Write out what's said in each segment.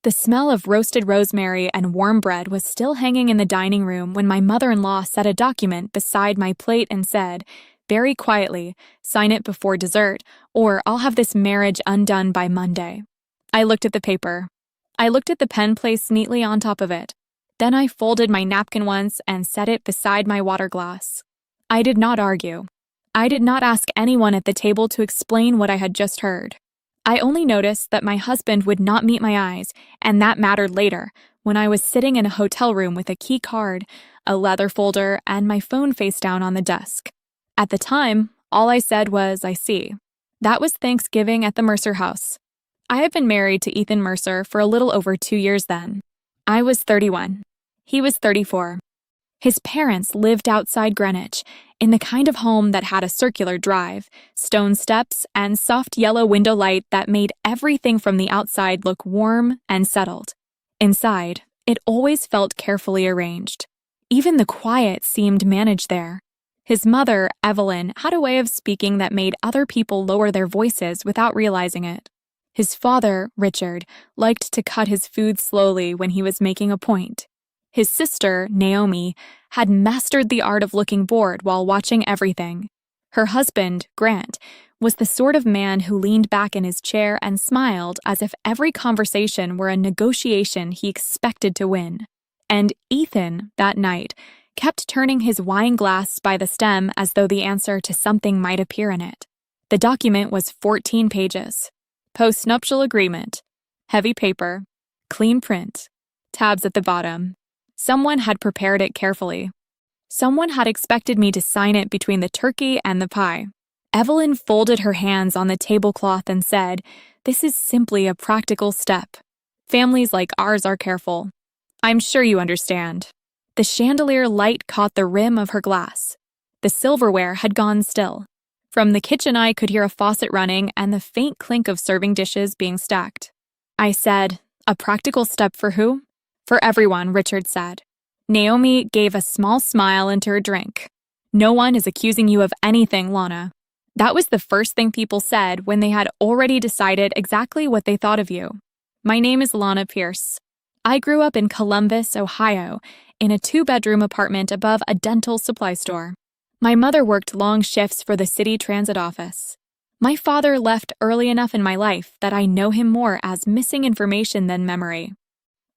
The smell of roasted rosemary and warm bread was still hanging in the dining room when my mother-in-law set a document beside my plate and said, very quietly, "Sign it before dessert, or I'll have this marriage undone by Monday." I looked at the paper. I looked at the pen placed neatly on top of it. Then I folded my napkin once and set it beside my water glass. I did not argue. I did not ask anyone at the table to explain what I had just heard. I only noticed that my husband would not meet my eyes, and that mattered later, when I was sitting in a hotel room with a key card, a leather folder, and my phone face down on the desk. At the time, all I said was, "I see." That was Thanksgiving at the Mercer house. I had been married to Ethan Mercer for a little over 2 years then. I was 31. He was 34. His parents lived outside Greenwich, in the kind of home that had a circular drive, stone steps, and soft yellow window light that made everything from the outside look warm and settled. Inside, it always felt carefully arranged. Even the quiet seemed managed there. His mother, Evelyn, had a way of speaking that made other people lower their voices without realizing it. His father, Richard, liked to cut his food slowly when he was making a point. His sister, Naomi, had mastered the art of looking bored while watching everything. Her husband, Grant, was the sort of man who leaned back in his chair and smiled as if every conversation were a negotiation he expected to win. And Ethan, that night, kept turning his wine glass by the stem as though the answer to something might appear in it. The document was 14 pages. Postnuptial agreement. Heavy paper. Clean print. Tabs at the bottom. Someone had prepared it carefully. Someone had expected me to sign it between the turkey and the pie. Evelyn folded her hands on the tablecloth and said, "This is simply a practical step. Families like ours are careful. I'm sure you understand." The chandelier light caught the rim of her glass. The silverware had gone still. From the kitchen I could hear a faucet running and the faint clink of serving dishes being stacked. I said, "A practical step for who?" "For everyone," Richard said. Naomi gave a small smile into her drink. "No one is accusing you of anything, Lana." That was the first thing people said when they had already decided exactly what they thought of you. My name is Lana Pierce. I grew up in Columbus, Ohio, in a 2-bedroom apartment above a dental supply store. My mother worked long shifts for the city transit office. My father left early enough in my life that I know him more as missing information than memory.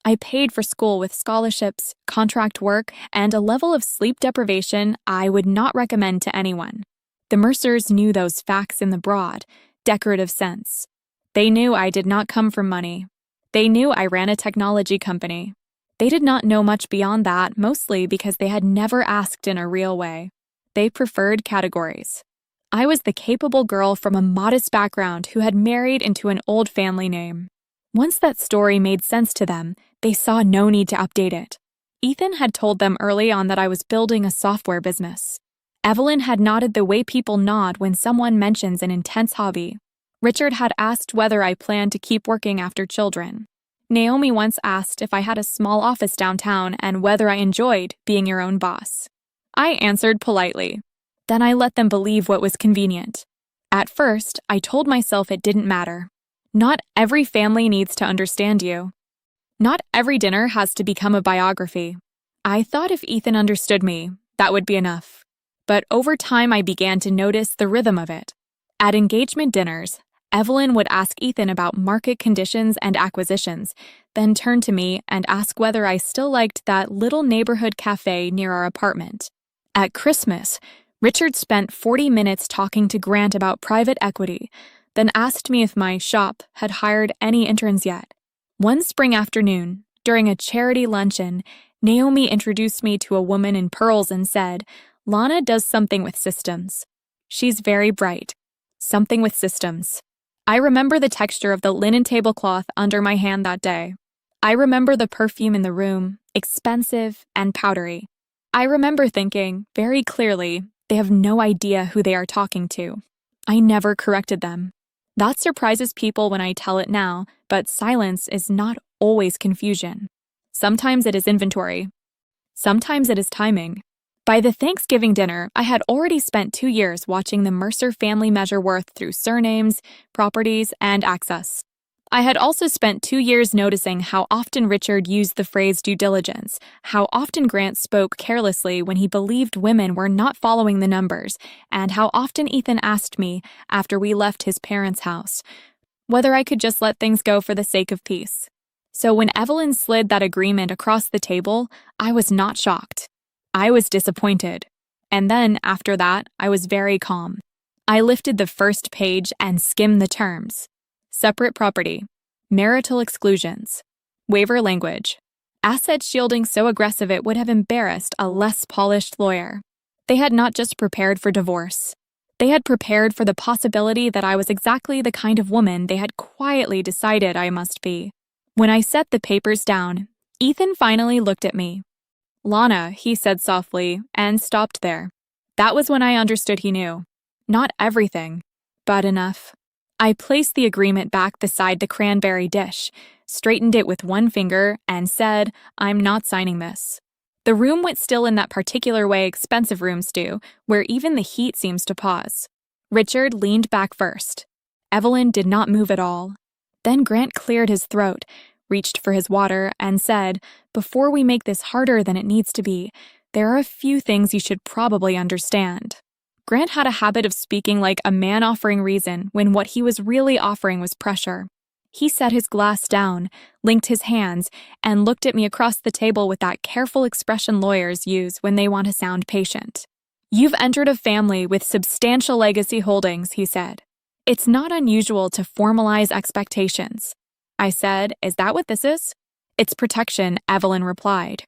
I paid for school with scholarships, contract work, and a level of sleep deprivation I would not recommend to anyone. The Mercers knew those facts in the broad, decorative sense. They knew I did not come from money. They knew I ran a technology company. They did not know much beyond that, mostly because they had never asked in a real way. They preferred categories. I was the capable girl from a modest background who had married into an old family name. Once that story made sense to them, they saw no need to update it. Ethan had told them early on that I was building a software business. Evelyn had nodded the way people nod when someone mentions an intense hobby. Richard had asked whether I planned to keep working after children. Naomi once asked if I had a small office downtown and whether I enjoyed being your own boss. I answered politely. Then I let them believe what was convenient. At first, I told myself it didn't matter. Not every family needs to understand you. Not every dinner has to become a biography. I thought if Ethan understood me, that would be enough. But over time I began to notice the rhythm of it. At engagement dinners, Evelyn would ask Ethan about market conditions and acquisitions, then turn to me and ask whether I still liked that little neighborhood cafe near our apartment. At Christmas, Richard spent 40 minutes talking to Grant about private equity, then asked me if my shop had hired any interns yet. One spring afternoon, during a charity luncheon, Naomi introduced me to a woman in pearls and said, "Lana does something with systems. She's very bright. Something with systems." I remember the texture of the linen tablecloth under my hand that day. I remember the perfume in the room, expensive and powdery. I remember thinking, very clearly, they have no idea who they are talking to. I never corrected them. That surprises people when I tell it now, but silence is not always confusion. Sometimes it is inventory. Sometimes it is timing. By the Thanksgiving dinner, I had already spent 2 years watching the Mercer family measure worth through surnames, properties, and access. I had also spent 2 years noticing how often Richard used the phrase due diligence, how often Grant spoke carelessly when he believed women were not following the numbers, and how often Ethan asked me, after we left his parents' house, whether I could just let things go for the sake of peace. So when Evelyn slid that agreement across the table, I was not shocked. I was disappointed. And then, after that, I was very calm. I lifted the first page and skimmed the terms. Separate property, marital exclusions, waiver language, asset shielding so aggressive it would have embarrassed a less polished lawyer. They had not just prepared for divorce. They had prepared for the possibility that I was exactly the kind of woman they had quietly decided I must be. When I set the papers down, Ethan finally looked at me. "Lana," he said softly, and stopped there. That was when I understood he knew. Not everything, but enough. I placed the agreement back beside the cranberry dish, straightened it with one finger, and said, "I'm not signing this." The room went still in that particular way expensive rooms do, where even the heat seems to pause. Richard leaned back first. Evelyn did not move at all. Then Grant cleared his throat, reached for his water, and said, "Before we make this harder than it needs to be, there are a few things you should probably understand." Grant had a habit of speaking like a man offering reason when what he was really offering was pressure. He set his glass down, linked his hands, and looked at me across the table with that careful expression lawyers use when they want to sound patient. "You've entered a family with substantial legacy holdings," he said. "It's not unusual to formalize expectations." I said, "Is that what this is?" "It's protection," Evelyn replied.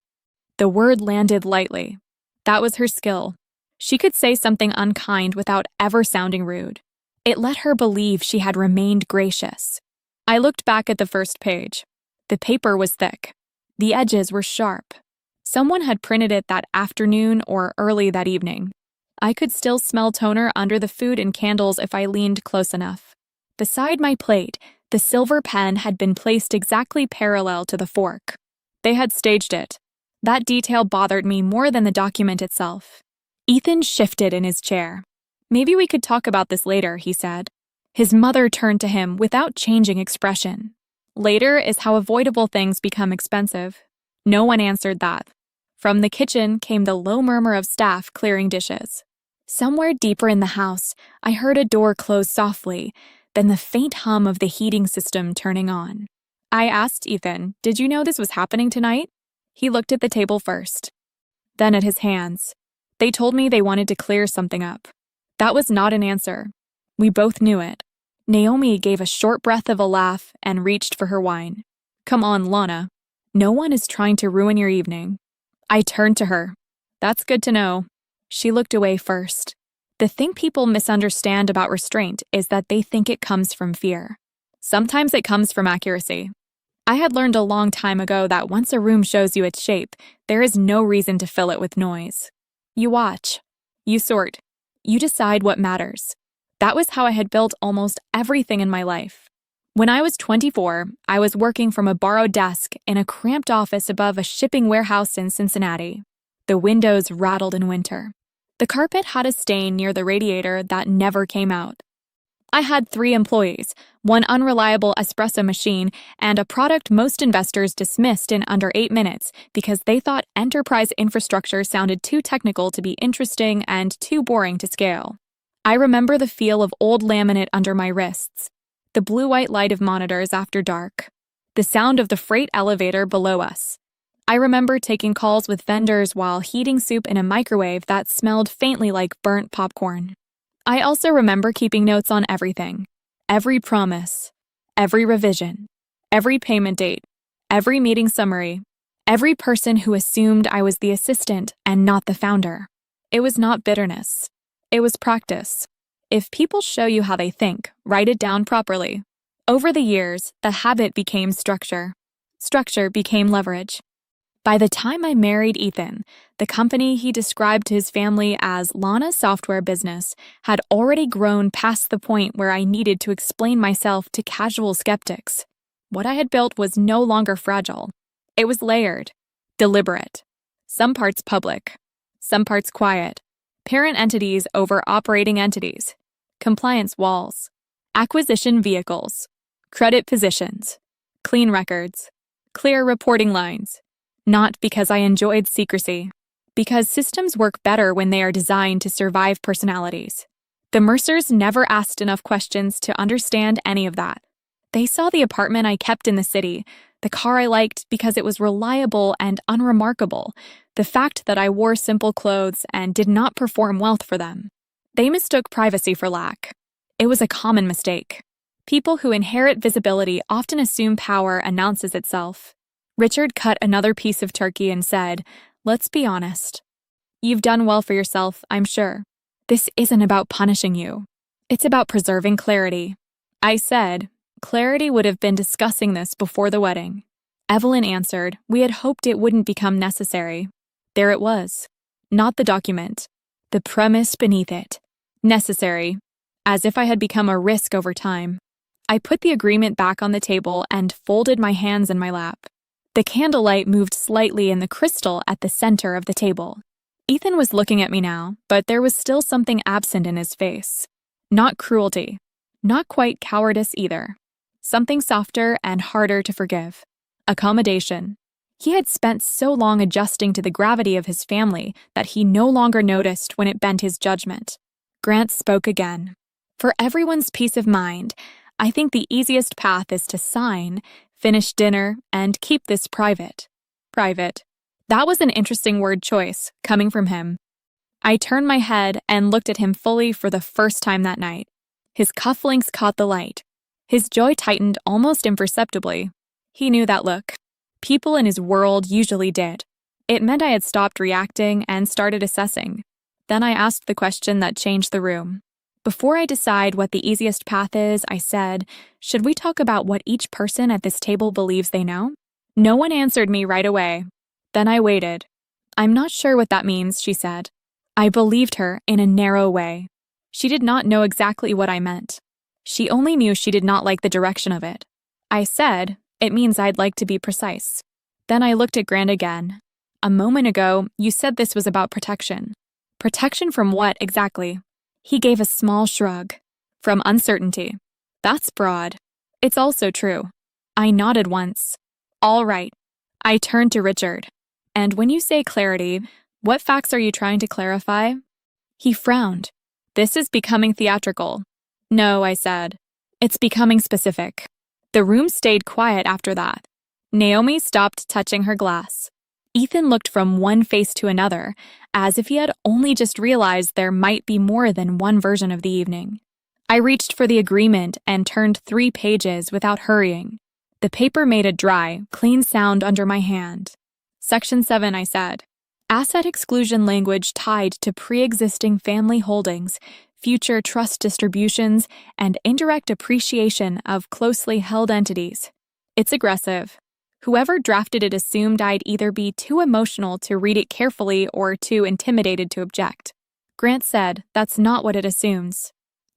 The word landed lightly. That was her skill. She could say something unkind without ever sounding rude. It let her believe she had remained gracious. I looked back at the first page. The paper was thick. The edges were sharp. Someone had printed it that afternoon or early that evening. I could still smell toner under the food and candles if I leaned close enough. Beside my plate, the silver pen had been placed exactly parallel to the fork. They had staged it. That detail bothered me more than the document itself. Ethan shifted in his chair. "Maybe we could talk about this later," he said. His mother turned to him without changing expression. Later is how avoidable things become expensive. No one answered that. From the kitchen came the low murmur of staff clearing dishes. Somewhere deeper in the house, I heard a door close softly, then the faint hum of the heating system turning on. I asked Ethan, "Did you know this was happening tonight?" He looked at the table first, then at his hands. They told me they wanted to clear something up. That was not an answer. We both knew it. Naomi gave a short breath of a laugh and reached for her wine. "Come on, Lana. No one is trying to ruin your evening." I turned to her. "That's good to know." She looked away first. The thing people misunderstand about restraint is that they think it comes from fear. Sometimes it comes from accuracy. I had learned a long time ago that once a room shows you its shape, there is no reason to fill it with noise. You watch. You sort. You decide what matters. That was how I had built almost everything in my life. When I was 24, I was working from a borrowed desk in a cramped office above a shipping warehouse in Cincinnati. The windows rattled in winter. The carpet had a stain near the radiator that never came out. I had 3 employees, one unreliable espresso machine, and a product most investors dismissed in under 8 minutes because they thought enterprise infrastructure sounded too technical to be interesting and too boring to scale. I remember the feel of old laminate under my wrists, the blue-white light of monitors after dark, the sound of the freight elevator below us. I remember taking calls with vendors while heating soup in a microwave that smelled faintly like burnt popcorn. I also remember keeping notes on everything. Every promise, every revision, every payment date, every meeting summary, every person who assumed I was the assistant and not the founder. It was not bitterness. It was practice. If people show you how they think, write it down properly. Over the years, the habit became structure. Structure became leverage. By the time I married Ethan, the company he described to his family as Lana's software business had already grown past the point where I needed to explain myself to casual skeptics. What I had built was no longer fragile. It was layered, deliberate. Some parts public, some parts quiet. Parent entities over operating entities. Compliance walls. Acquisition vehicles. credit positions, clean records, clear reporting lines. Not because I enjoyed secrecy, because systems work better when they are designed to survive personalities. The Mercers never asked enough questions to understand any of that. They saw the apartment I kept in the city, the car I liked because it was reliable and unremarkable, the fact that I wore simple clothes and did not perform wealth for them. They mistook privacy for lack. It was a common mistake. People who inherit visibility often assume power announces itself. Richard cut another piece of turkey and said, "Let's be honest. You've done well for yourself, I'm sure. This isn't about punishing you. It's about preserving clarity." I said, "Clarity would have been discussing this before the wedding." Evelyn answered, "We had hoped it wouldn't become necessary." There it was. Not the document. The premise beneath it. Necessary. As if I had become a risk over time. I put the agreement back on the table and folded my hands in my lap. The candlelight moved slightly in the crystal at the center of the table. Ethan was looking at me now, but there was still something absent in his face. Not cruelty. Not quite cowardice either. Something softer and harder to forgive. Accommodation. He had spent so long adjusting to the gravity of his family that he no longer noticed when it bent his judgment. Grant spoke again. "For everyone's peace of mind, I think the easiest path is to sign, finish dinner, and keep this private." Private. That was an interesting word choice, coming from him. I turned my head and looked at him fully for the first time that night. His cufflinks caught the light. His jaw tightened almost imperceptibly. He knew that look. People in his world usually did. It meant I had stopped reacting and started assessing. Then I asked the question that changed the room. "Before I decide what the easiest path is," I said, "should we talk about what each person at this table believes they know?" No one answered me right away. Then I waited. "I'm not sure what that means," she said. I believed her in a narrow way. She did not know exactly what I meant. She only knew she did not like the direction of it. I said, "It means I'd like to be precise." Then I looked at Grant again. "A moment ago, you said this was about protection." "Protection from what, exactly?" He gave a small shrug. "From uncertainty." "That's broad." "It's also true." I nodded once. "All right." I turned to Richard. "And when you say clarity, what facts are you trying to clarify?" He frowned. "This is becoming theatrical." "No," I said. "It's becoming specific." The room stayed quiet after that. Naomi stopped touching her glass. Ethan looked from one face to another, as if he had only just realized there might be more than one version of the evening. I reached for the agreement and turned 3 pages without hurrying. The paper made a dry, clean sound under my hand. Section 7, I said. Asset exclusion language tied to pre-existing family holdings, future trust distributions, and indirect appreciation of closely held entities. It's aggressive. Whoever drafted it assumed I'd either be too emotional to read it carefully or too intimidated to object. Grant said, "That's not what it assumes."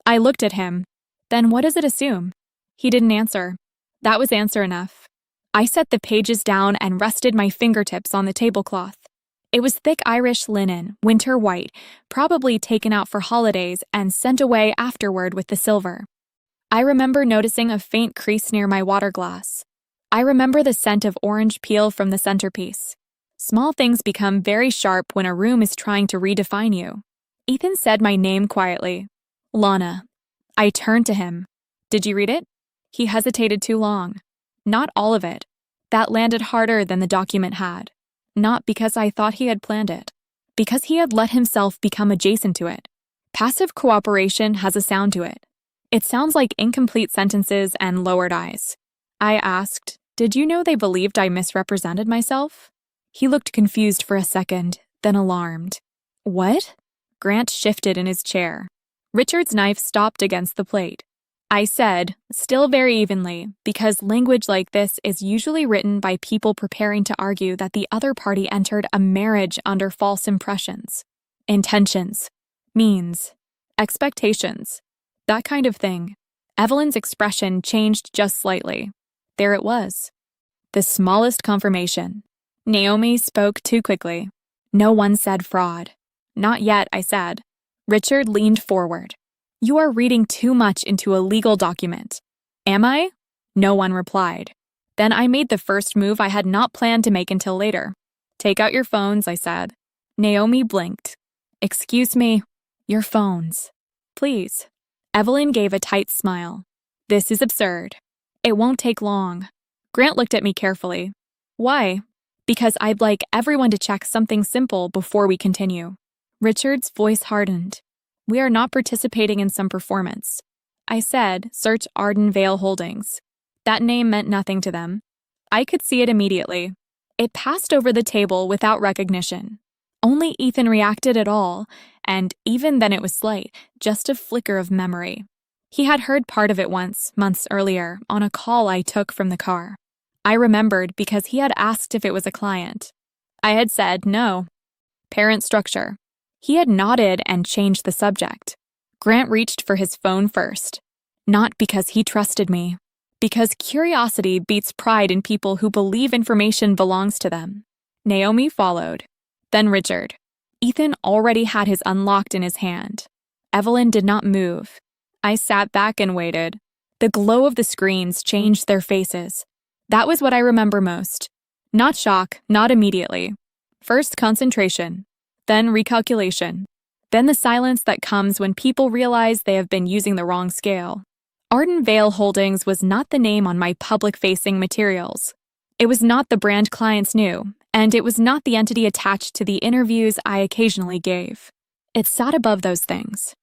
I looked at him. "Then what does it assume?" He didn't answer. That was answer enough. I set the pages down and rested my fingertips on the tablecloth. It was thick Irish linen, winter white, probably taken out for holidays and sent away afterward with the silver. I remember noticing a faint crease near my water glass. I remember the scent of orange peel from the centerpiece. Small things become very sharp when a room is trying to redefine you. Ethan said my name quietly. Lana. I turned to him. "Did you read it?" He hesitated too long. Not all of it. That landed harder than the document had. Not because I thought he had planned it. Because he had let himself become adjacent to it. Passive cooperation has a sound to it. It sounds like incomplete sentences and lowered eyes. I asked, "Did you know they believed I misrepresented myself?" He looked confused for a second, then alarmed. "What?" Grant shifted in his chair. Richard's knife stopped against the plate. I said, still very evenly, because language like this is usually written by people preparing to argue that the other party entered a marriage under false impressions. Intentions. Means. Expectations. That kind of thing. Evelyn's expression changed just slightly. There it was. The smallest confirmation. Naomi spoke too quickly. No one said fraud. Not yet, I said. Richard leaned forward. You are reading too much into a legal document. Am I? No one replied. Then I made the first move I had not planned to make until later. "Take out your phones," I said. Naomi blinked. "Excuse me." "Your phones. Please." Evelyn gave a tight smile. "This is absurd. It won't take long." Grant looked at me carefully. "Why?" "Because I'd like everyone to check something simple before we continue." Richard's voice hardened. "We are not participating in some performance." I said, "Search Arden Vale Holdings." That name meant nothing to them. I could see it immediately. It passed over the table without recognition. Only Ethan reacted at all, and even then it was slight, just a flicker of memory. He had heard part of it once, months earlier, on a call I took from the car. I remembered because he had asked if it was a client. I had said no. Parent structure. He had nodded and changed the subject. Grant reached for his phone first. Not because he trusted me. Because curiosity beats pride in people who believe information belongs to them. Naomi followed. Then Richard. Ethan already had his unlocked in his hand. Evelyn did not move. I sat back and waited. The glow of the screens changed their faces. That was what I remember most. Not shock, not immediately. First concentration, then recalculation, then the silence that comes when people realize they have been using the wrong scale. Arden Vale Holdings was not the name on my public-facing materials. It was not the brand clients knew, and it was not the entity attached to the interviews I occasionally gave. It sat above those things.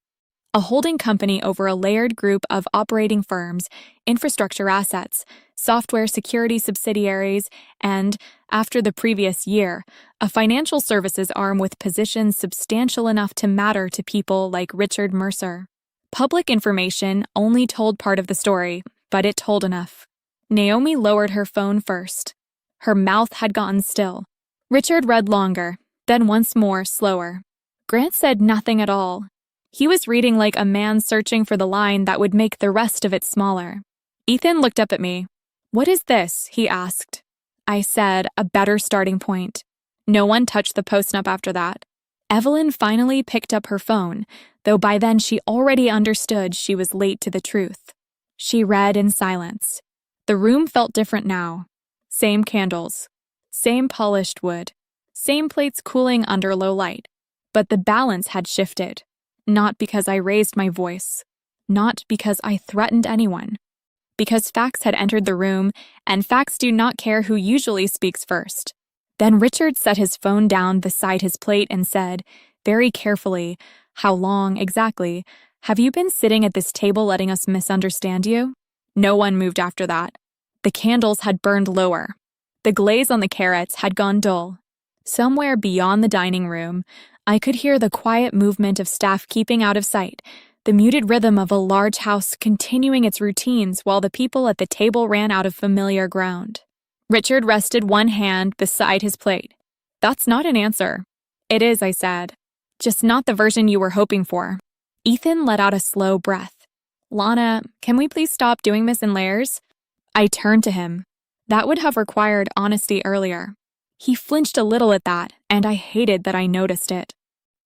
A holding company over a layered group of operating firms, infrastructure assets, software security subsidiaries, and, after the previous year, a financial services arm with positions substantial enough to matter to people like Richard Mercer. Public information only told part of the story, but it told enough. Naomi lowered her phone first. Her mouth had gotten still. Richard read longer, then once more slower. Grant said nothing at all. He was reading like a man searching for the line that would make the rest of it smaller. Ethan looked up at me. "What is this?" he asked. I said, "A better starting point." No one touched the postnup after that. Evelyn finally picked up her phone, though by then she already understood she was late to the truth. She read in silence. The room felt different now. Same candles. Same polished wood. Same plates cooling under low light. But the balance had shifted. Not because I raised my voice. Not because I threatened anyone. Because facts had entered the room, and facts do not care who usually speaks first. Then Richard set his phone down beside his plate and said, very carefully, "How long, exactly, have you been sitting at this table letting us misunderstand you?" No one moved after that. The candles had burned lower. The glaze on the carrots had gone dull. Somewhere beyond the dining room, I could hear the quiet movement of staff keeping out of sight, the muted rhythm of a large house continuing its routines while the people at the table ran out of familiar ground. Richard rested one hand beside his plate. "That's not an answer." "It is," I said. "Just not the version you were hoping for." Ethan let out a slow breath. "Lana, can we please stop doing this in layers?" I turned to him. That would have required honesty earlier. He flinched a little at that, and I hated that I noticed it.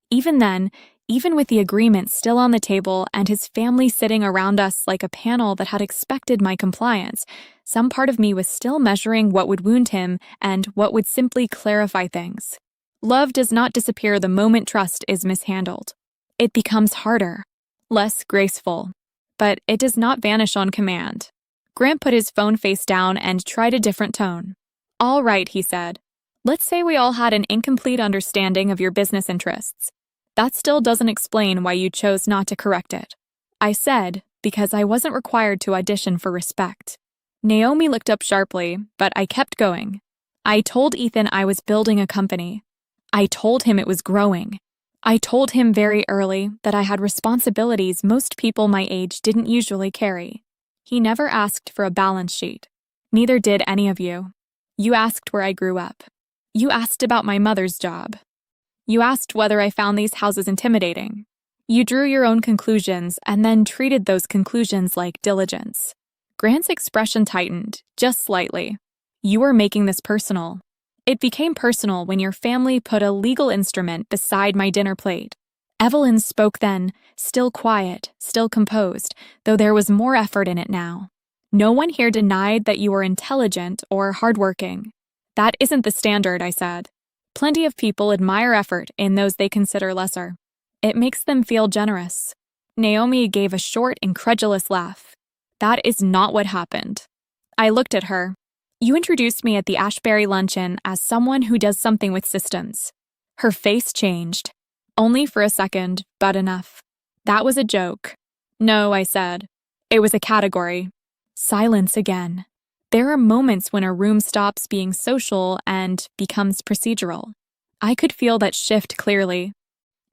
Even then, even with the agreement still on the table and his family sitting around us like a panel that had expected my compliance, some part of me was still measuring what would wound him and what would simply clarify things. Love does not disappear the moment trust is mishandled. It becomes harder, less graceful, but it does not vanish on command. Grant put his phone face down and tried a different tone. "All right," he said. "Let's say we all had an incomplete understanding of your business interests. That still doesn't explain why you chose not to correct it." I said, because I wasn't required to audition for respect. Naomi looked up sharply, but I kept going. I told Ethan I was building a company. I told him it was growing. I told him very early that I had responsibilities most people my age didn't usually carry. He never asked for a balance sheet. Neither did any of you. You asked where I grew up. You asked about my mother's job. You asked whether I found these houses intimidating. You drew your own conclusions and then treated those conclusions like diligence. Grant's expression tightened, just slightly. You were making this personal. It became personal when your family put a legal instrument beside my dinner plate. Evelyn spoke then, still quiet, still composed, though there was more effort in it now. No one here denied that you were intelligent or hardworking. That isn't the standard, I said. Plenty of people admire effort in those they consider lesser. It makes them feel generous. Naomi gave a short, incredulous laugh. That is not what happened. I looked at her. You introduced me at the Ashbury luncheon as someone who does something with systems. Her face changed. Only for a second, but enough. That was a joke. No, I said. It was a category. Silence again. There are moments when a room stops being social and becomes procedural. I could feel that shift clearly.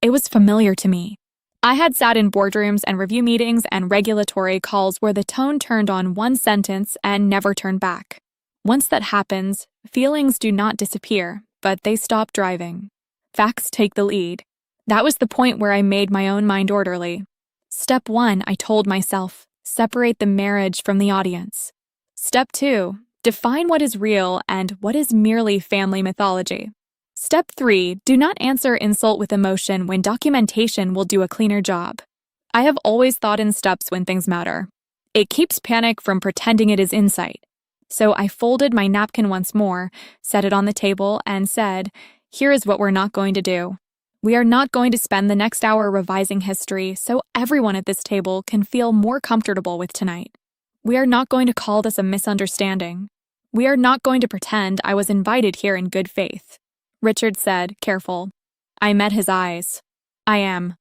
It was familiar to me. I had sat in boardrooms and review meetings and regulatory calls where the tone turned on one sentence and never turned back. Once that happens, feelings do not disappear, but they stop driving. Facts take the lead. That was the point where I made my own mind orderly. Step 1, I told myself, separate the marriage from the audience. Step 2, define what is real and what is merely family mythology. Step 3, do not answer insult with emotion when documentation will do a cleaner job. I have always thought in steps when things matter. It keeps panic from pretending it is insight. So I folded my napkin once more, set it on the table, and said, here is what we're not going to do. We are not going to spend the next hour revising history so everyone at this table can feel more comfortable with tonight. We are not going to call this a misunderstanding. We are not going to pretend I was invited here in good faith. Richard said, careful. I met his eyes. I am.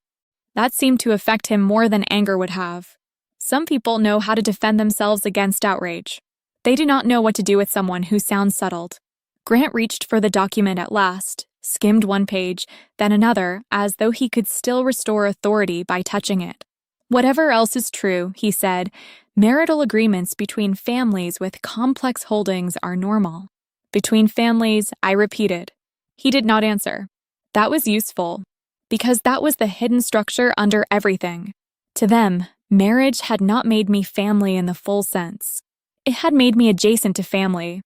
That seemed to affect him more than anger would have. Some people know how to defend themselves against outrage. They do not know what to do with someone who sounds settled. Grant reached for the document at last, skimmed one page, then another, as though he could still restore authority by touching it. Whatever else is true, he said, marital agreements between families with complex holdings are normal. Between families, I repeated. He did not answer. That was useful, because that was the hidden structure under everything. To them, marriage had not made me family in the full sense. It had made me adjacent to family,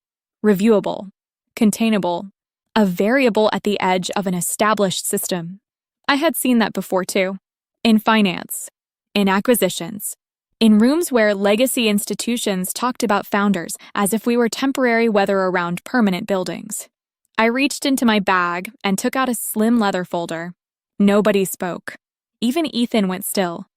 reviewable, containable, a variable at the edge of an established system. I had seen that before too. In finance, in acquisitions, in rooms where legacy institutions talked about founders as if we were temporary weather around permanent buildings. I reached into my bag and took out a slim leather folder. Nobody spoke. Even Ethan went still.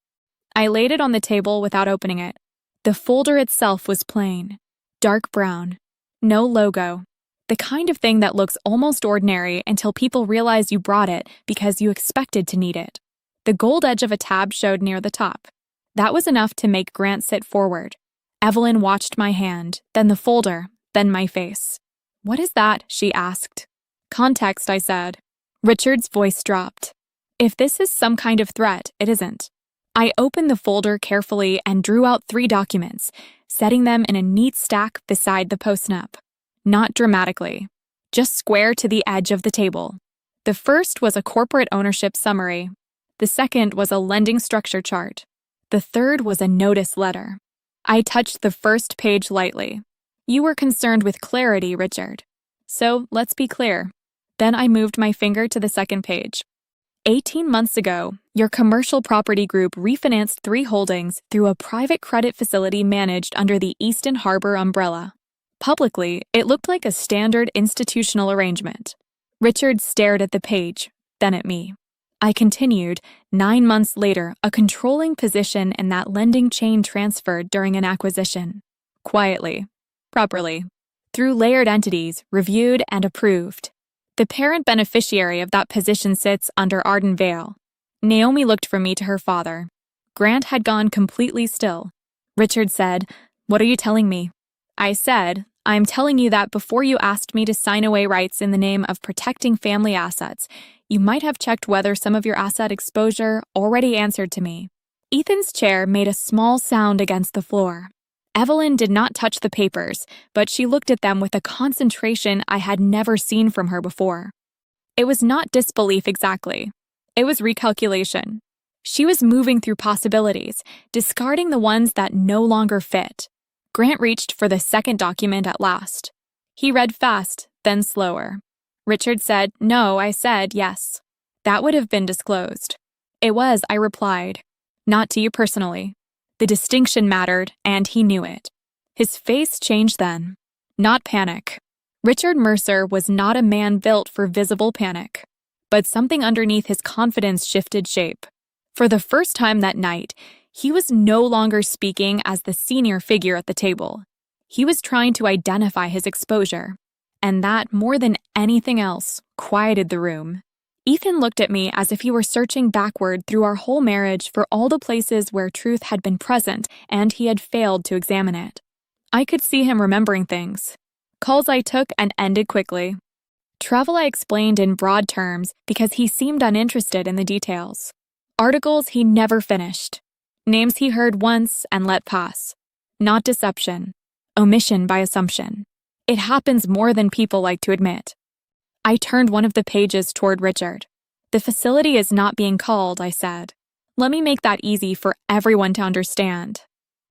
I laid it on the table without opening it. The folder itself was plain, dark brown, no logo, the kind of thing that looks almost ordinary until people realize you brought it because you expected to need it. The gold edge of a tab showed near the top. That was enough to make Grant sit forward. Evelyn watched my hand, then the folder, then my face. What is that? She asked. Context, I said. Richard's voice dropped. If this is some kind of threat, it isn't. I opened the folder carefully and drew out 3 documents, setting them in a neat stack beside the postnup. Not dramatically, just square to the edge of the table. The first was a corporate ownership summary. The second was a lending structure chart. The third was a notice letter. I touched the first page lightly. You were concerned with clarity, Richard. So let's be clear. Then I moved my finger to the second page. 18 months ago, your commercial property group refinanced 3 holdings through a private credit facility managed under the Easton Harbor umbrella. Publicly, it looked like a standard institutional arrangement. Richard stared at the page, then at me. I continued, 9 months later, a controlling position in that lending chain transferred during an acquisition. Quietly, properly, through layered entities, reviewed and approved. The parent beneficiary of that position sits under Arden Vale. Naomi looked from me to her father. Grant had gone completely still. Richard said, "What are you telling me?" I said, "I'm telling you that before you asked me to sign away rights in the name of protecting family assets, you might have checked whether some of your asset exposure already answered to me." Ethan's chair made a small sound against the floor. Evelyn did not touch the papers, but she looked at them with a concentration I had never seen from her before. It was not disbelief exactly. It was recalculation. She was moving through possibilities, discarding the ones that no longer fit. Grant reached for the second document at last. He read fast, then slower. Richard said, "No," I said, "Yes." That would have been disclosed. It was, I replied. Not to you personally. The distinction mattered, and he knew it. His face changed then. Not panic. Richard Mercer was not a man built for visible panic. But something underneath his confidence shifted shape. For the first time that night, he was no longer speaking as the senior figure at the table. He was trying to identify his exposure. And that, more than anything else, quieted the room. Ethan looked at me as if he were searching backward through our whole marriage for all the places where truth had been present and he had failed to examine it. I could see him remembering things. Calls I took and ended quickly. Travel I explained in broad terms because he seemed uninterested in the details. Articles he never finished. Names he heard once and let pass. Not deception. Omission by assumption. It happens more than people like to admit. I turned one of the pages toward Richard. The facility is not being called, I said. Let me make that easy for everyone to understand.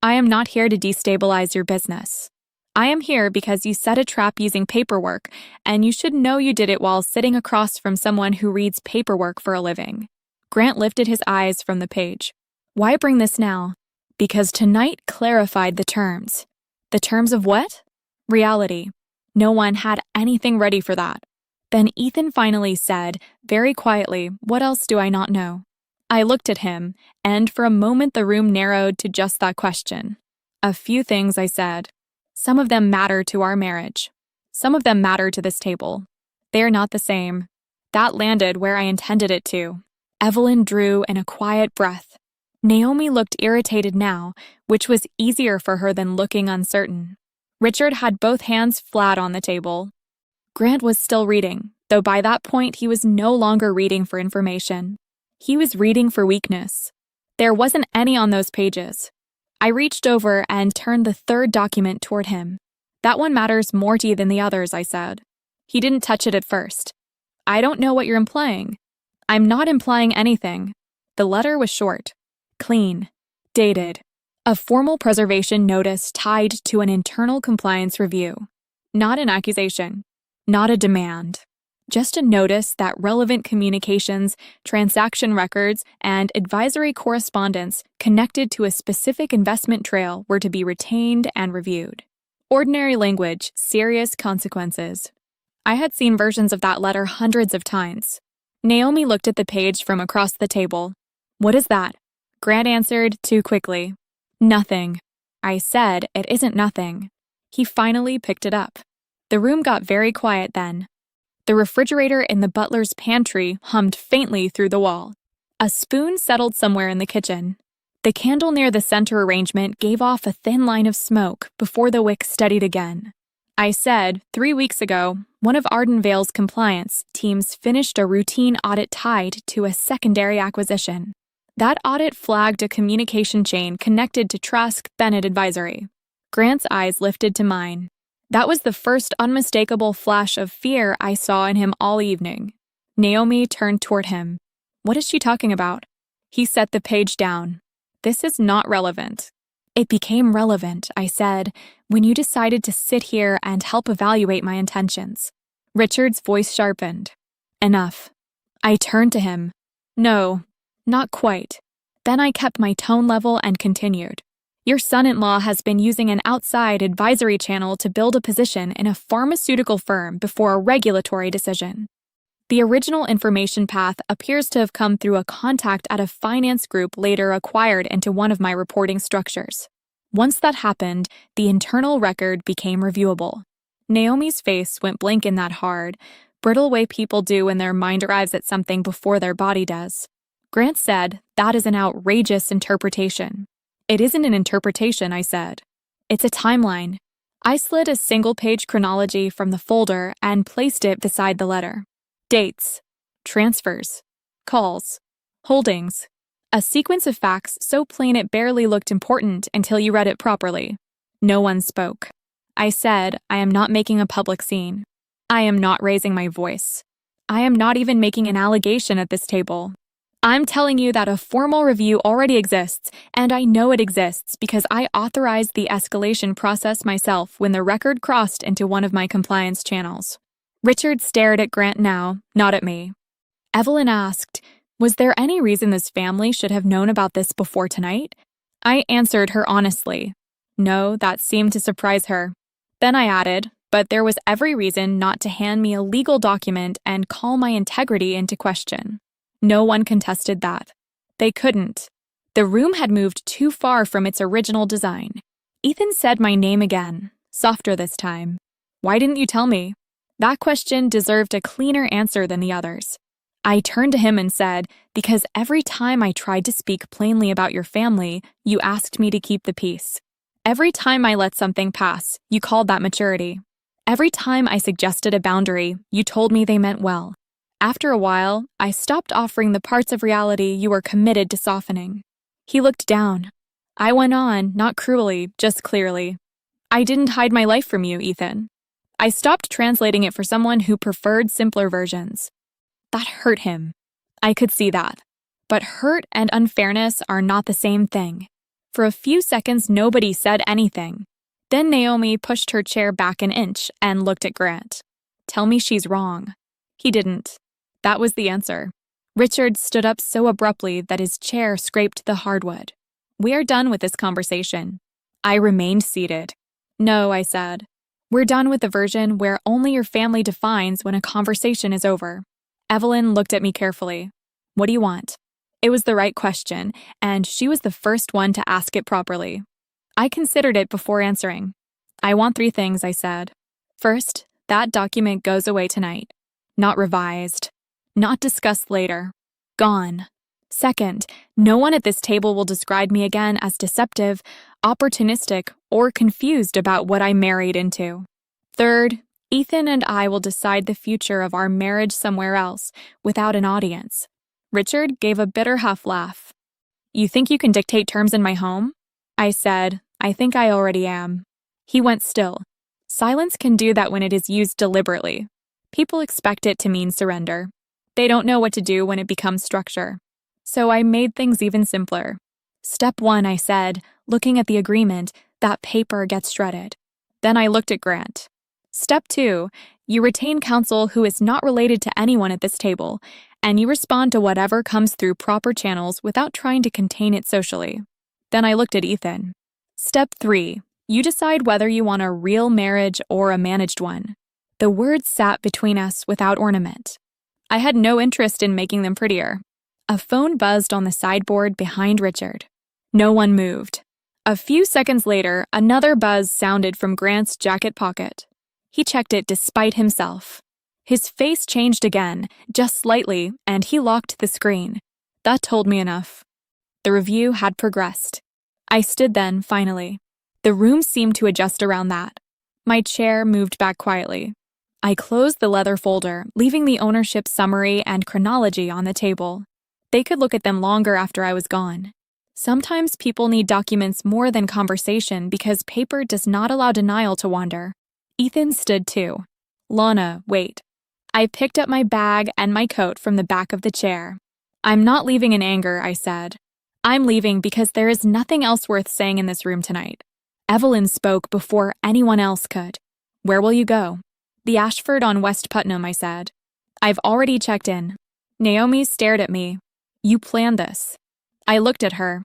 I am not here to destabilize your business. I am here because you set a trap using paperwork, and you should know you did it while sitting across from someone who reads paperwork for a living. Grant lifted his eyes from the page. Why bring this now? Because tonight clarified the terms. The terms of what? Reality. No one had anything ready for that. Then Ethan finally said, very quietly, what else do I not know? I looked at him, and for a moment the room narrowed to just that question. A few things, I said. Some of them matter to our marriage. Some of them matter to this table. They are not the same. That landed where I intended it to. Evelyn drew in a quiet breath. Naomi looked irritated now, which was easier for her than looking uncertain. Richard had both hands flat on the table. Grant was still reading, though by that point he was no longer reading for information. He was reading for weakness. There wasn't any on those pages. I reached over and turned the third document toward him. That one matters more to you than the others, I said. He didn't touch it at first. I don't know what you're implying. I'm not implying anything. The letter was short, clean, dated. A formal preservation notice tied to an internal compliance review. Not an accusation. Not a demand. Just a notice that relevant communications, transaction records, and advisory correspondence connected to a specific investment trail were to be retained and reviewed. Ordinary language, serious consequences. I had seen versions of that letter hundreds of times. Naomi looked at the page from across the table. What is that? Grant answered too quickly. Nothing. I said, it isn't nothing. He finally picked it up. The room got very quiet then. The refrigerator in the butler's pantry hummed faintly through the wall. A spoon settled somewhere in the kitchen. The candle near the center arrangement gave off a thin line of smoke before the wick steadied again. I said, 3 weeks ago, one of Ardenvale's compliance teams finished a routine audit tied to a secondary acquisition. That audit flagged a communication chain connected to Trask Bennett Advisory. Grant's eyes lifted to mine. That was the first unmistakable flash of fear I saw in him all evening. Naomi turned toward him. What is she talking about? He set the page down. This is not relevant. It became relevant, I said, when you decided to sit here and help evaluate my intentions. Richard's voice sharpened. Enough. I turned to him. No, not quite. Then I kept my tone level and continued. Your son-in-law has been using an outside advisory channel to build a position in a pharmaceutical firm before a regulatory decision. The original information path appears to have come through a contact at a finance group later acquired into one of my reporting structures. Once that happened, the internal record became reviewable. Naomi's face went blank in that hard, brittle way people do when their mind arrives at something before their body does. Grant said, that is an outrageous interpretation. It isn't an interpretation, I said. It's a timeline. I slid a single-page chronology from the folder and placed it beside the letter. Dates, transfers, calls, holdings. A sequence of facts so plain it barely looked important until you read it properly. No one spoke. I said, I am not making a public scene. I am not raising my voice. I am not even making an allegation at this table. I'm telling you that a formal review already exists, and I know it exists because I authorized the escalation process myself when the record crossed into one of my compliance channels. Richard stared at Grant now, not at me. Evelyn asked, was there any reason this family should have known about this before tonight? I answered her honestly. No, that seemed to surprise her. Then I added, but there was every reason not to hand me a legal document and call my integrity into question. No one contested that. They couldn't. The room had moved too far from its original design. Ethan said my name again, softer this time. Why didn't you tell me? That question deserved a cleaner answer than the others. I turned to him and said, because every time I tried to speak plainly about your family, you asked me to keep the peace. Every time I let something pass, you called that maturity. Every time I suggested a boundary, you told me they meant well. After a while, I stopped offering the parts of reality you were committed to softening. He looked down. I went on, not cruelly, just clearly. I didn't hide my life from you, Ethan. I stopped translating it for someone who preferred simpler versions. That hurt him. I could see that. But hurt and unfairness are not the same thing. For a few seconds, nobody said anything. Then Naomi pushed her chair back an inch and looked at Grant. Tell me she's wrong. He didn't. That was the answer. Richard stood up so abruptly that his chair scraped the hardwood. We are done with this conversation. I remained seated. No, I said. We're done with the version where only your family defines when a conversation is over. Evelyn looked at me carefully. What do you want? It was the right question, and she was the first one to ask it properly. I considered it before answering. I want 3 things, I said. First, that document goes away tonight. Not revised. Not discussed later. Gone. Second, no one at this table will describe me again as deceptive, opportunistic, or confused about what I married into. Third, Ethan and I will decide the future of our marriage somewhere else, without an audience. Richard gave a bitter half-laugh. You think you can dictate terms in my home? I said, I think I already am. He went still. Silence can do that when it is used deliberately. People expect it to mean surrender. They don't know what to do when it becomes structure. So I made things even simpler. Step 1, I said, looking at the agreement, that paper gets shredded. Then I looked at Grant. Step 2, you retain counsel who is not related to anyone at this table, and you respond to whatever comes through proper channels without trying to contain it socially. Then I looked at Ethan. Step 3, you decide whether you want a real marriage or a managed one. The words sat between us without ornament. I had no interest in making them prettier. A phone buzzed on the sideboard behind Richard. No one moved. A few seconds later, another buzz sounded from Grant's jacket pocket. He checked it despite himself. His face changed again, just slightly, and he locked the screen. That told me enough. The review had progressed. I stood then, finally. The room seemed to adjust around that. My chair moved back quietly. I closed the leather folder, leaving the ownership summary and chronology on the table. They could look at them longer after I was gone. Sometimes people need documents more than conversation because paper does not allow denial to wander. Ethan stood too. Lana, wait. I picked up my bag and my coat from the back of the chair. I'm not leaving in anger, I said. I'm leaving because there is nothing else worth saying in this room tonight. Evelyn spoke before anyone else could. Where will you go? The Ashford on West Putnam, I said. I've already checked in. Naomi stared at me. You planned this. I looked at her.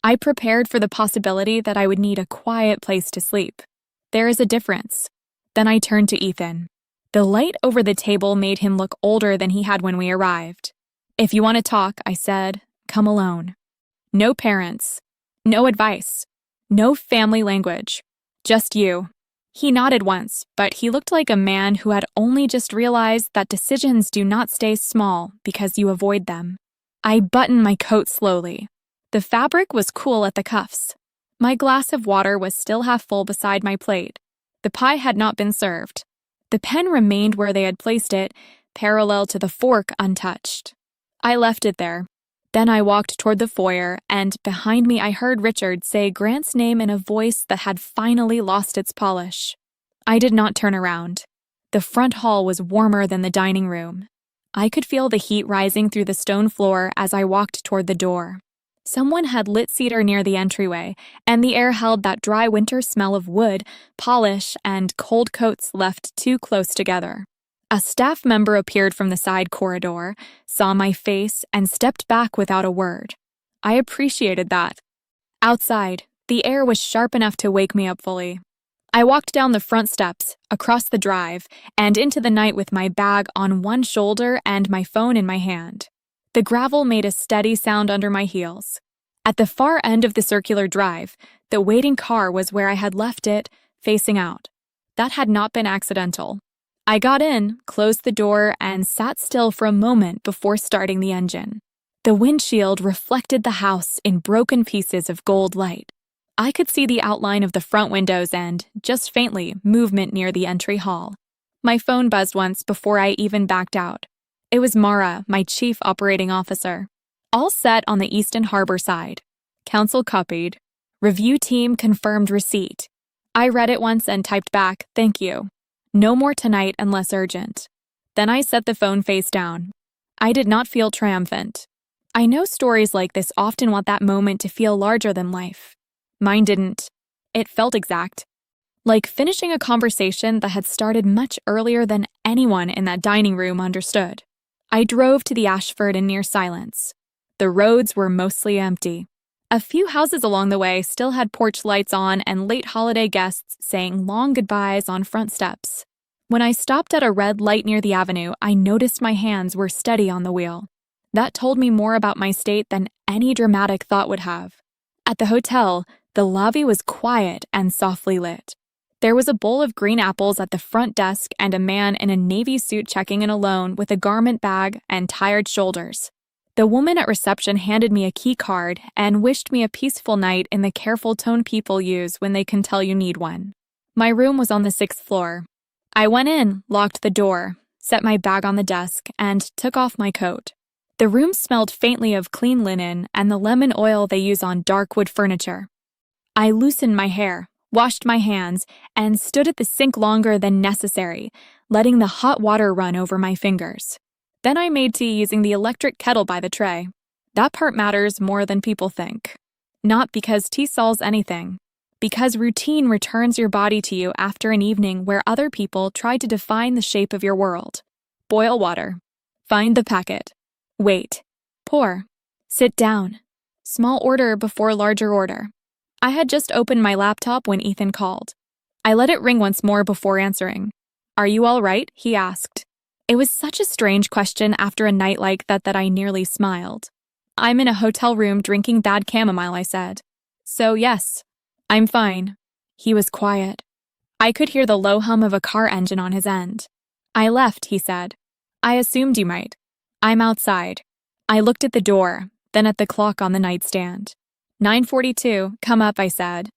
I prepared for the possibility that I would need a quiet place to sleep. There is a difference. Then I turned to Ethan. The light over the table made him look older than he had when we arrived. If you want to talk, I said, come alone. No parents. No advice. No family language. Just you. He nodded once, but he looked like a man who had only just realized that decisions do not stay small because you avoid them. I buttoned my coat slowly. The fabric was cool at the cuffs. My glass of water was still half full beside my plate. The pie had not been served. The pen remained where they had placed it, parallel to the fork untouched. I left it there. Then I walked toward the foyer, and behind me I heard Richard say Grant's name in a voice that had finally lost its polish. I did not turn around. The front hall was warmer than the dining room. I could feel the heat rising through the stone floor as I walked toward the door. Someone had lit cedar near the entryway, and the air held that dry winter smell of wood, polish, and cold coats left too close together. A staff member appeared from the side corridor, saw my face, and stepped back without a word. I appreciated that. Outside, The air was sharp enough to wake me up fully. I walked down the front steps, across the drive, and into the night with my bag on one shoulder and my phone in my hand. The gravel made a steady sound under my heels. At the far end of the circular drive, the waiting car was where I had left it, facing out. That had not been accidental. I got in, closed the door, and sat still for a moment before starting the engine. The windshield reflected the house in broken pieces of gold light. I could see the outline of the front windows and, just faintly, movement near the entry hall. My phone buzzed once before I even backed out. It was Mara, my chief operating officer. All set on the Easton Harbor side. Counsel copied. Review team confirmed receipt. I read it once and typed back, "Thank you. No more tonight unless urgent." Then I set the phone face down. I did not feel triumphant. I know stories like this often want that moment to feel larger than life. Mine didn't. It felt exact. Like finishing a conversation that had started much earlier than anyone in that dining room understood. I drove to the Ashford in near silence. The roads were mostly empty. A few houses along the way still had porch lights on and late holiday guests saying long goodbyes on front steps. When I stopped at a red light near the avenue, I noticed my hands were steady on the wheel. That told me more about my state than any dramatic thought would have. At the hotel, the lobby was quiet and softly lit. There was a bowl of green apples at the front desk and a man in a navy suit checking in alone with a garment bag and tired shoulders. The woman at reception handed me a key card and wished me a peaceful night in the careful tone people use when they can tell you need one. My room was on the 6th floor. I went in, locked the door, set my bag on the desk, and took off my coat. The room smelled faintly of clean linen and the lemon oil they use on dark wood furniture. I loosened my hair, washed my hands, and stood at the sink longer than necessary, letting the hot water run over my fingers. Then I made tea using the electric kettle by the tray. That part matters more than people think. Not because tea solves anything, because routine returns your body to you after an evening where other people try to define the shape of your world. Boil water. Find the packet. Wait. Pour. Sit down. Small order before larger order. I had just opened my laptop when Ethan called. I let it ring once more before answering. "Are you all right?" he asked. It was such a strange question after a night like that I nearly smiled. "I'm in a hotel room drinking bad chamomile," I said. "So yes, I'm fine." He was quiet. I could hear the low hum of a car engine on his end. "I left," he said. "I assumed you might. I'm outside." I looked at the door, then at the clock on the nightstand. 9:42, come up, I said.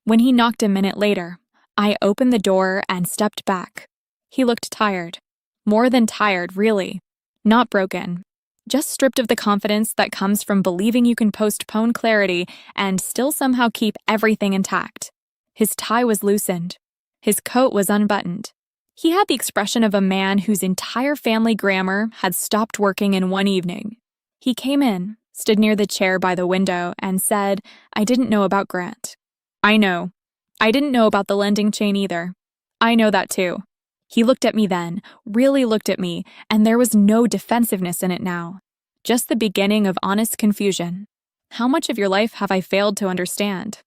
When he knocked a minute later, I opened the door and stepped back. He looked tired. More than tired, really. Not broken. Just stripped of the confidence that comes from believing you can postpone clarity and still somehow keep everything intact. His tie was loosened. His coat was unbuttoned. He had the expression of a man whose entire family grammar had stopped working in one evening. He came in, stood near the chair by the window, and said, "I didn't know about Grant." "I know. I didn't know about the lending chain either. I know that too." He looked at me then, really looked at me, and there was no defensiveness in it now. Just the beginning of honest confusion. How much of your life have I failed to understand?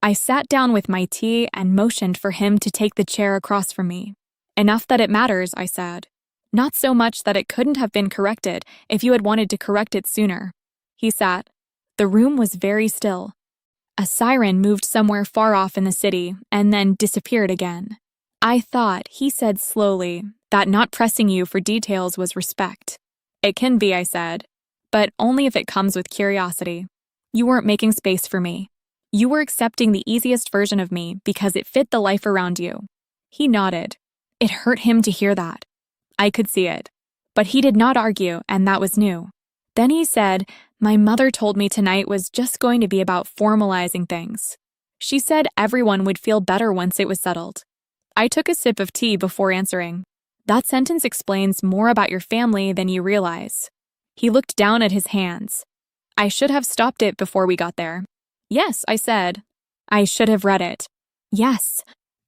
I sat down with my tea and motioned for him to take the chair across from me. "Enough that it matters," I said. "Not so much that it couldn't have been corrected if you had wanted to correct it sooner." He sat. The room was very still. A siren moved somewhere far off in the city and then disappeared again. "I thought," he said slowly, "that not pressing you for details was respect." "It can be," I said, "but only if it comes with curiosity. You weren't making space for me. You were accepting the easiest version of me because it fit the life around you." He nodded. It hurt him to hear that. I could see it. But he did not argue, and that was new. Then he said, "My mother told me tonight was just going to be about formalizing things. She said everyone would feel better once it was settled." I took a sip of tea before answering. "That sentence explains more about your family than you realize." He looked down at his hands. "I should have stopped it before we got there." "Yes," I said. "I should have read it." "Yes."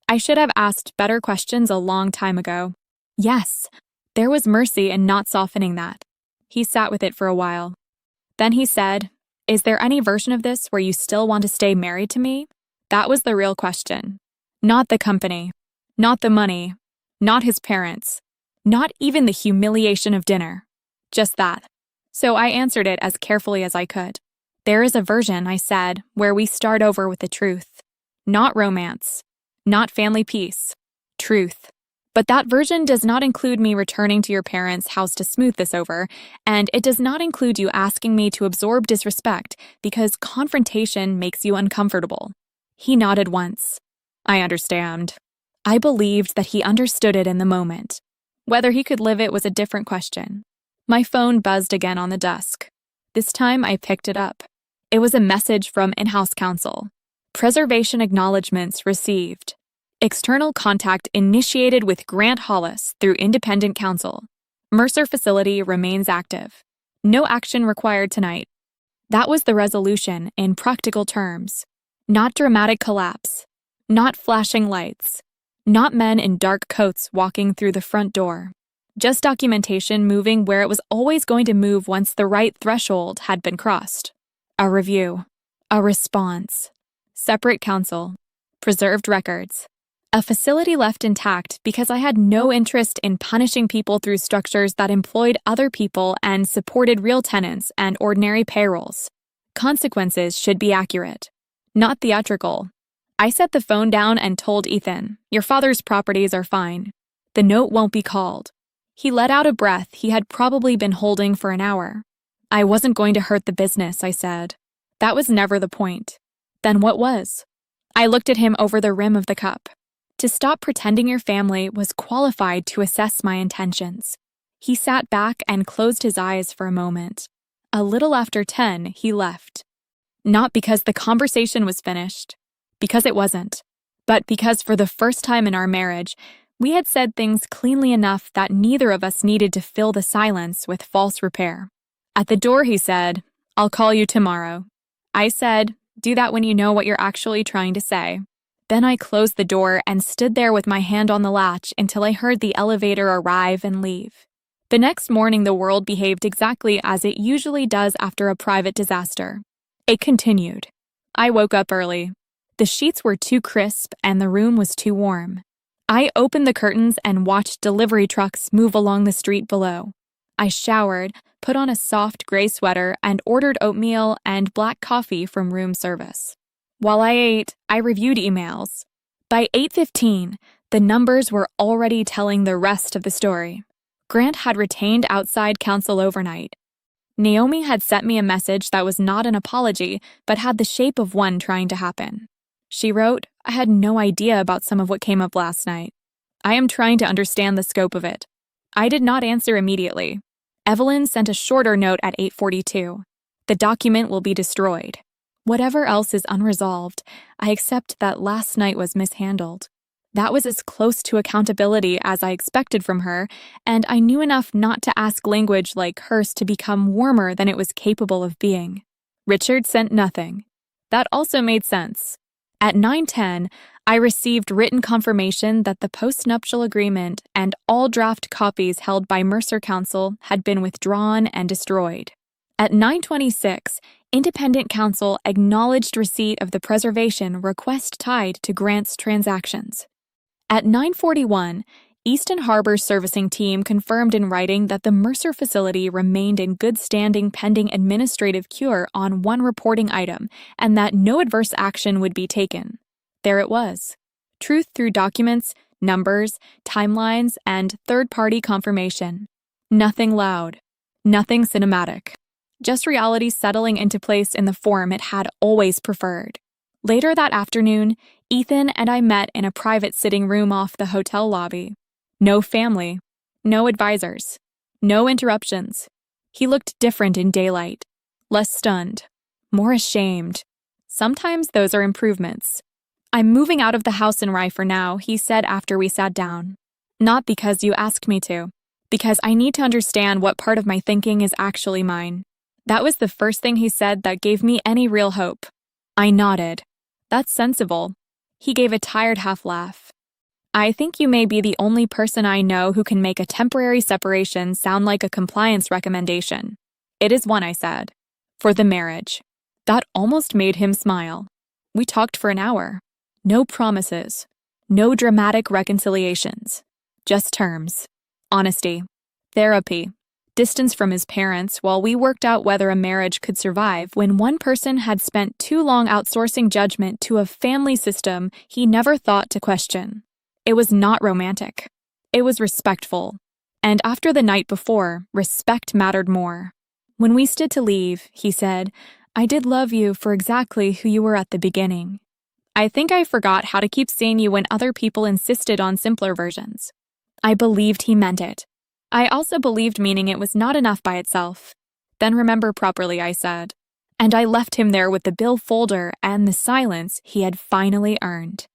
"I should have asked better questions a long time ago." "Yes." There was mercy in not softening that. He sat with it for a while. Then he said, Is there any version of this where you still want to stay married to me? That was the real question. Not the company. Not the money. Not his parents. Not even the humiliation of dinner. Just that. So I answered it as carefully as I could. There is a version, I said, where we start over with the truth. Not romance. Not family peace. Truth. But that version does not include me returning to your parents' house to smooth this over, and it does not include you asking me to absorb disrespect because confrontation makes you uncomfortable. He nodded once. I understand. I believed that he understood it in the moment. Whether he could live it was a different question. My phone buzzed again on the desk. This time I picked it up. It was a message from in-house counsel. Preservation acknowledgments received. External contact initiated with Grant Hollis through independent counsel. Mercer facility remains active. No action required tonight. That was the resolution in practical terms. Not dramatic collapse. Not flashing lights. Not men in dark coats walking through the front door. Just documentation moving where it was always going to move once the right threshold had been crossed. A review. A response. Separate counsel. Preserved records. A facility left intact because I had no interest in punishing people through structures that employed other people and supported real tenants and ordinary payrolls. Consequences should be accurate, not theatrical. I set the phone down and told Ethan, your father's properties are fine. The note won't be called. He let out a breath he had probably been holding for an hour. I wasn't going to hurt the business, I said. That was never the point. Then what was? I looked at him over the rim of the cup. To stop pretending your family was qualified to assess my intentions. He sat back and closed his eyes for a moment. A little after 10, he left. Not because the conversation was finished, because it wasn't, but because for the first time in our marriage, we had said things cleanly enough that neither of us needed to fill the silence with false repair. At the door, he said, I'll call you tomorrow. I said, do that when you know what you're actually trying to say. Then I closed the door and stood there with my hand on the latch until I heard the elevator arrive and leave. The next morning, the world behaved exactly as it usually does after a private disaster. It continued. I woke up early. The sheets were too crisp and the room was too warm. I opened the curtains and watched delivery trucks move along the street below. I showered, put on a soft gray sweater, and ordered oatmeal and black coffee from room service. While I ate, I reviewed emails. By 8:15, the numbers were already telling the rest of the story. Grant had retained outside counsel overnight. Naomi had sent me a message that was not an apology, but had the shape of one trying to happen. She wrote, I had no idea about some of what came up last night. I am trying to understand the scope of it. I did not answer immediately. Evelyn sent a shorter note at 8:42. The document will be destroyed. Whatever else is unresolved, I accept that last night was mishandled. That was as close to accountability as I expected from her, and I knew enough not to ask language like hers to become warmer than it was capable of being. Richard sent nothing. That also made sense. At 9:10, I received written confirmation that the postnuptial agreement and all draft copies held by Mercer Counsel had been withdrawn and destroyed. At 9:26, independent counsel acknowledged receipt of the preservation request tied to Grant's transactions. At 9:41, Easton Harbor's servicing team confirmed in writing that the Mercer facility remained in good standing pending administrative cure on one reporting item and that no adverse action would be taken. There it was. Truth through documents, numbers, timelines, and third-party confirmation. Nothing loud. Nothing cinematic. Just reality settling into place in the form it had always preferred. Later that afternoon, Ethan and I met in a private sitting room off the hotel lobby. No family. No advisors. No interruptions. He looked different in daylight. Less stunned. More ashamed. Sometimes those are improvements. I'm moving out of the house in Rye for now, he said after we sat down. Not because you asked me to. Because I need to understand what part of my thinking is actually mine. That was the first thing he said that gave me any real hope. I nodded. That's sensible. He gave a tired half laugh. I think you may be the only person I know who can make a temporary separation sound like a compliance recommendation. It is one, I said. For the marriage. That almost made him smile. We talked for an hour. No promises. No dramatic reconciliations. Just terms. Honesty. Therapy. Distance from his parents while we worked out whether a marriage could survive when one person had spent too long outsourcing judgment to a family system he never thought to question. It was not romantic. It was respectful. And after the night before, respect mattered more. When we stood to leave, he said, "I did love you for exactly who you were at the beginning. I think I forgot how to keep seeing you when other people insisted on simpler versions." I believed he meant it. I also believed meaning it was not enough by itself. "Then remember properly," I said. And I left him there with the bill folder and the silence he had finally earned.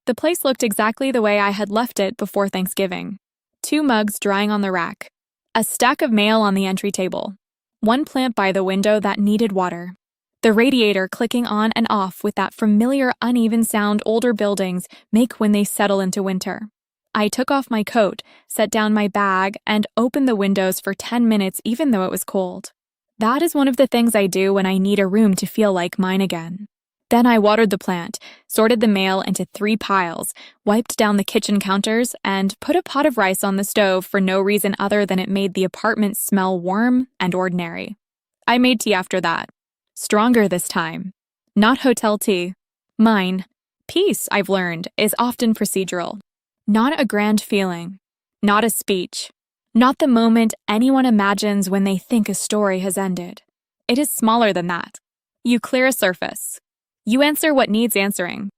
The place looked exactly the way I had left it before Thanksgiving. 2 mugs drying on the rack. A stack of mail on the entry table. 1 plant by the window that needed water. The radiator clicking on and off with that familiar uneven sound older buildings make when they settle into winter. I took off my coat, set down my bag, and opened the windows for 10 minutes even though it was cold. That is one of the things I do when I need a room to feel like mine again. Then I watered the plant, sorted the mail into 3 piles, wiped down the kitchen counters, and put a pot of rice on the stove for no reason other than it made the apartment smell warm and ordinary. I made tea after that. Stronger this time. Not hotel tea. Mine. Peace, I've learned, is often procedural. Not a grand feeling. Not a speech. Not the moment anyone imagines when they think a story has ended. It is smaller than that. You clear a surface. You answer what needs answering.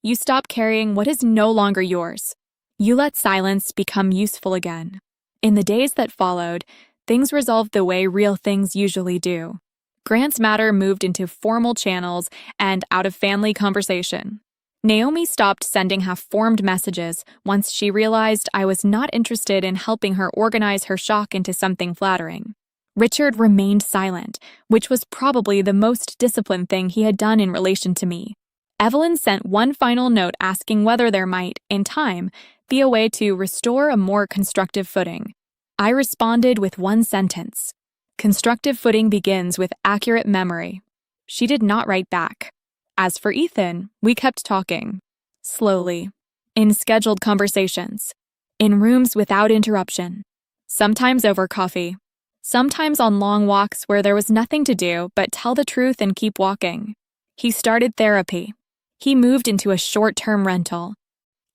You stop carrying what is no longer yours. You let silence become useful again. In the days that followed, things resolved the way real things usually do. Grant's matter moved into formal channels and out of family conversation. Naomi stopped sending half-formed messages once she realized I was not interested in helping her organize her shock into something flattering. Richard remained silent, which was probably the most disciplined thing he had done in relation to me. Evelyn sent 1 final note asking whether there might, in time, be a way to restore a more constructive footing. I responded with 1 sentence. Constructive footing begins with accurate memory. She did not write back. As for Ethan, we kept talking. Slowly. In scheduled conversations. In rooms without interruption. Sometimes over coffee. Sometimes on long walks where there was nothing to do but tell the truth and keep walking. He started therapy. He moved into a short-term rental.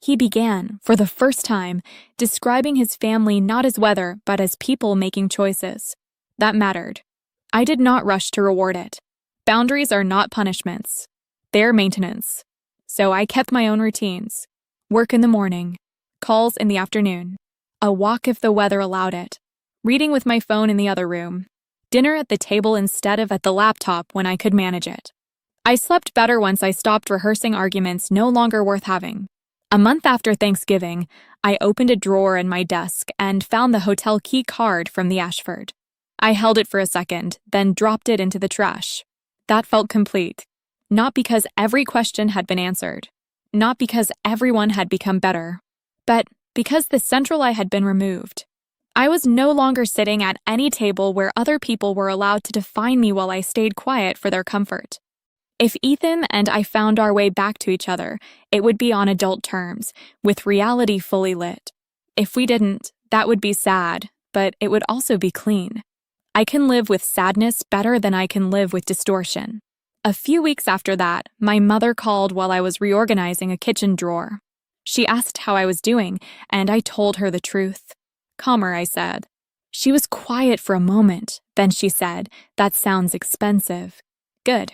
He began, for the first time, describing his family not as weather but as people making choices. That mattered. I did not rush to reward it. Boundaries are not punishments. They're maintenance. So I kept my own routines. Work in the morning. Calls in the afternoon. A walk if the weather allowed it. Reading with my phone in the other room. Dinner at the table instead of at the laptop when I could manage it. I slept better once I stopped rehearsing arguments no longer worth having. A month after Thanksgiving, I opened a drawer in my desk and found the hotel key card from the Ashford. I held it for a second, then dropped it into the trash. That felt complete. Not because every question had been answered. Not because everyone had become better. But because the central I had been removed. I was no longer sitting at any table where other people were allowed to define me while I stayed quiet for their comfort. If Ethan and I found our way back to each other, it would be on adult terms, with reality fully lit. If we didn't, that would be sad, but it would also be clean. I can live with sadness better than I can live with distortion. A few weeks after that, my mother called while I was reorganizing a kitchen drawer. She asked how I was doing, and I told her the truth. Calmer, I said. She was quiet for a moment, then she said, "That sounds expensive." Good.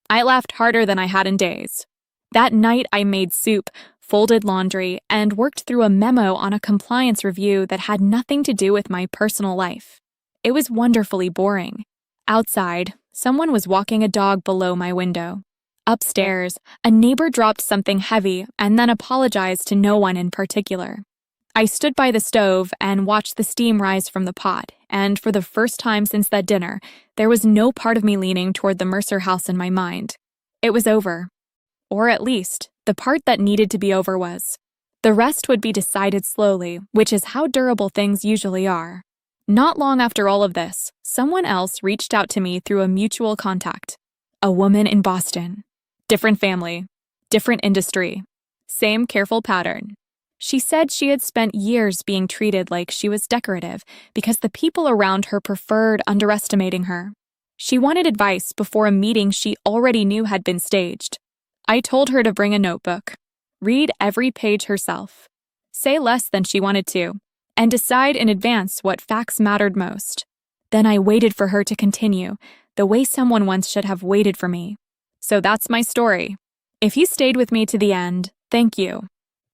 I laughed harder than I had in days. That night I made soup, folded laundry, and worked through a memo on a compliance review that had nothing to do with my personal life. It was wonderfully boring. Outside, someone was walking a dog below my window. Upstairs, a neighbor dropped something heavy and then apologized to no one in particular. I stood by the stove and watched the steam rise from the pot, and for the first time since that dinner, there was no part of me leaning toward the Mercer house in my mind. It was over. Or at least, the part that needed to be over was. The rest would be decided slowly, which is how durable things usually are. Not long after all of this, someone else reached out to me through a mutual contact. A woman in Boston. Different family. Different industry. Same careful pattern. She said she had spent years being treated like she was decorative because the people around her preferred underestimating her. She wanted advice before a meeting she already knew had been staged. I told her to bring a notebook, read every page herself, say less than she wanted to, and decide in advance what facts mattered most. Then I waited for her to continue, the way someone once should have waited for me. So that's my story. If you stayed with me to the end, thank you.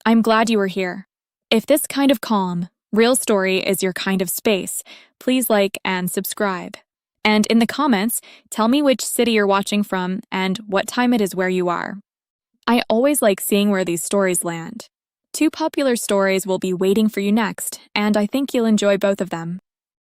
I'm glad you were here. If this kind of calm, real story is your kind of space, please like and subscribe. And in the comments, tell me which city you're watching from and what time it is where you are. I always like seeing where these stories land. 2 popular stories will be waiting for you next, and I think you'll enjoy both of them.